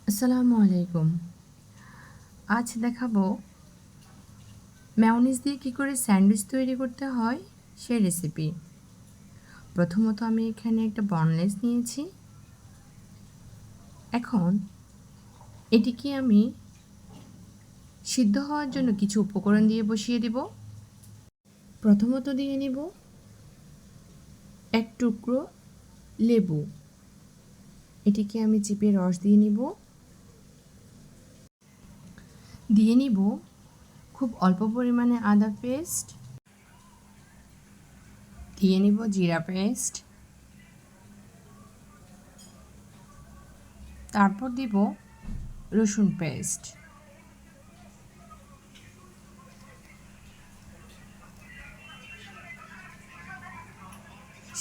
আসসালামু আলাইকুম। আজ দেখাবো মেয়োনিজ দিয়ে কী করে স্যান্ডউইচ তৈরি করতে হয় সেই রেসিপি। প্রথমত আমি এখানে একটা বনলেস নিয়েছি। এখন এটিকে আমি সিদ্ধ হওয়ার জন্য কিছু উপকরণ দিয়ে বসিয়ে দেব। প্রথমত দিয়ে নেব এক টুকরো লেবু। এটিকে আমি চিপে রস দিয়ে নিব। দিয়ে নিব খুব অল্প পরিমাণে আদা পেস্ট, দিয়ে নিব জিরা পেস্ট, তারপর দিব রসুন পেস্ট,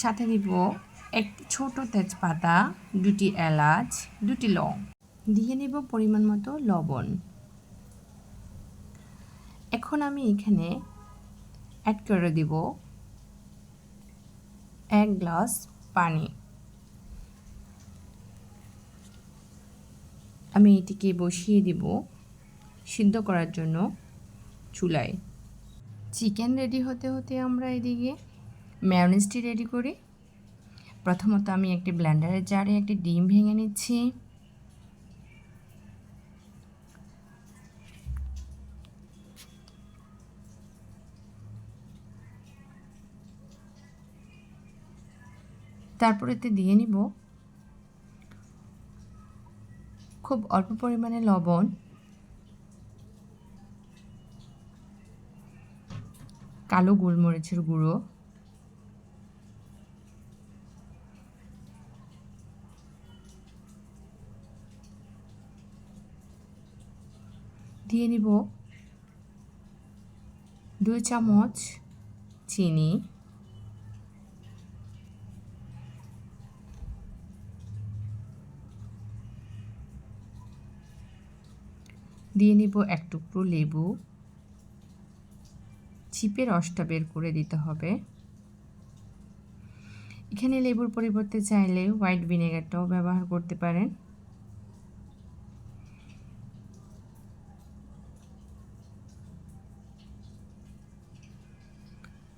সাথে দিব একটি ছোট তেজপাতা, দুটি এলাচ, দুটি লং, দিয়ে নিব পরিমাণ মতো লবণ। এখন আমি এখানে অ্যাড করে দিব 1 গ্লাস পানি। আমি এটিকে বসিয়ে দিব সিদ্ধ করার জন্য চুলায়। চিকেন রেডি হতে হতে আমরা এদিকে মেয়োনিজটি রেডি করি। প্রথমত আমি একটি ব্লেন্ডারের জারে একটি ডিম ভেঙে নিচ্ছি। তারপর এতে দিয়ে নিব খুব অল্প পরিমাণে লবণ, কালো গোলমরিচের গুঁড়ো, দিয়ে নিব 2 চামচ চিনি, দিয়ে নিব এক টুকরো লেবু, চিপে রসটা বের করে দিতে হবে। এখানে লেবুর পরিবর্তে চাইলে হোয়াইট ভিনেগারটাও ব্যবহার করতে পারেন।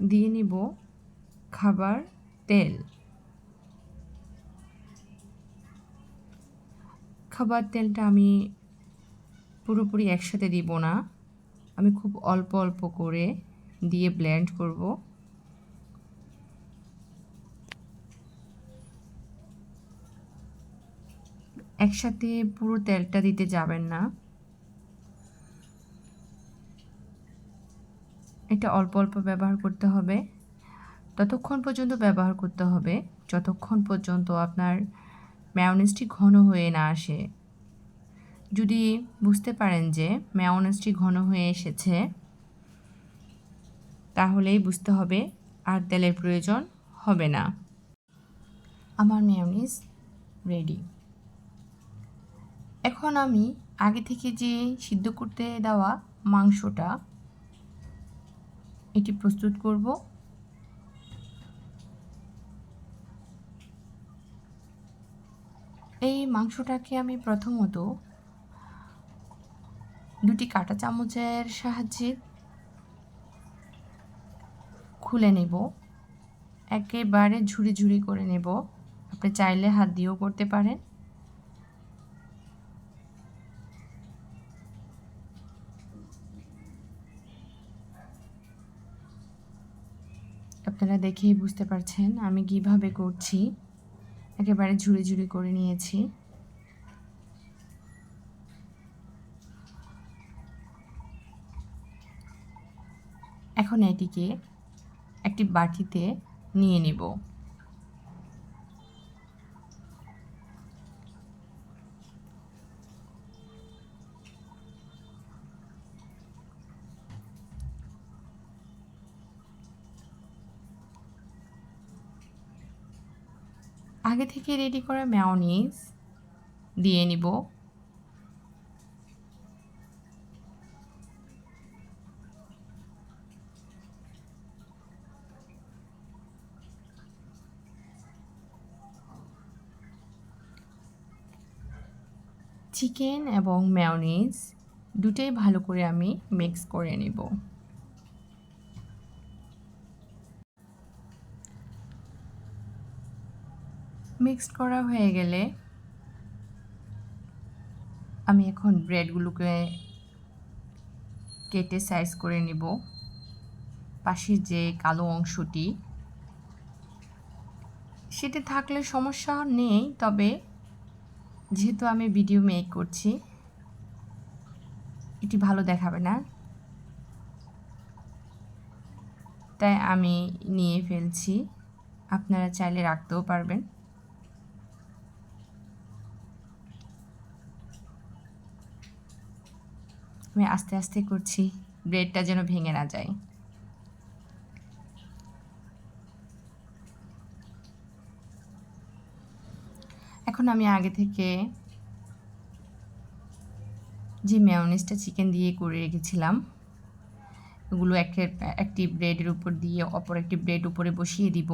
দিয়ে নিব খাবার তেল। খাবার তেলটা আমি পুরোপুরি একসাথে দিব না, আমি খুব অল্প অল্প করে দিয়ে ব্লেন্ড করব। একসাথে পুরো তেলটা দিতে যাবেন না, এটা অল্প অল্প ব্যবহার করতে হবে। ততক্ষণ পর্যন্ত ব্যবহার করতে হবে যতক্ষণ পর্যন্ত আপনার মেয়োনিজটি ঘন হয়ে না আসে। যদি বুঝতে পারেন যে মেয়োনিজটি ঘন হয়ে এসেছে, তাহলেই বুঝতে হবে আর তেলের প্রয়োজন হবে না। আমার মেয়োনিজ রেডি। এখন আমি আগে থেকে যে সিদ্ধ করতে দেওয়া মাংসটা এটি প্রস্তুত করব। এই মাংসটাকে আমি প্রথমত দুটি কাঁটা চামচের সাহায্যে খুলে নেব, একেবারে ঝুরি ঝুরি করে নেব। আপনি চাইলে হাত দিয়েও করতে পারেন। আপনারা দেখেই বুঝতে পারছেন আমি কিভাবে করছি, একেবারে ঝুরি ঝুরি করে নিয়েছি। এখন এটিকে একটি বাটিতে নিয়ে নেব। আগে থেকে রেডি করা মেয়োনিজ দিয়ে নিব। চিকেন এবং মেয়োনিজ দুটোই ভালো করে আমি মিক্স করে নেব। মিক্সড করা হয়ে গেলে আমি এখন ব্রেডগুলোকে কেটে সাইজ করে নেব। পাশের যে কালো অংশটি সেটা থাকলে সমস্যা নেই, তবে যেহেতু আমি ভিডিও মেক করছি এটি ভালো দেখাবে না, তাই আমি নিয়ে ফেলছি। আপনারা চাইলে রাখতেও পারবেন। আমি আস্তে আস্তে করছি, ব্রেডটা যেন ভেঙে না যায়। এখন আমি আগে থেকে যে মেয়োনিজটা চিকেন দিয়ে করে রেখেছিলাম এগুলো একটি ব্রেডের উপর দিয়ে অপর একটি ব্রেড উপরে বসিয়ে দিব।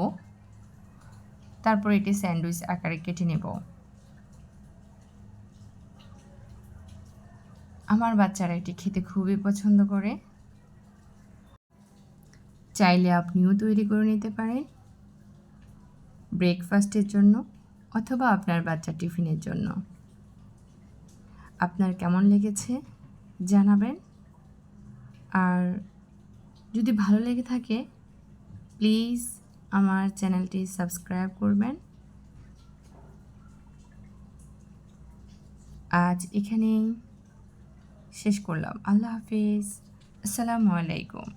তারপর এটি স্যান্ডউইচ আকারে কেটে নেব। আমার বাচ্চারা এটি খেতে খুবই পছন্দ করে। চাইলে আপনিও তৈরি করে নিতে পারেন ব্রেকফাস্টের জন্য অথবা আপনার বাচ্চার টিফিনের জন্য। আপনার কেমন লেগেছে জানাবেন, আর যদি ভালো লেগে থাকে প্লিজ আমার চ্যানেলটি সাবস্ক্রাইব করবেন। আজ এখানেই শেষ করলাম। আল্লাহ হাফিজ। আসসালামু আলাইকুম।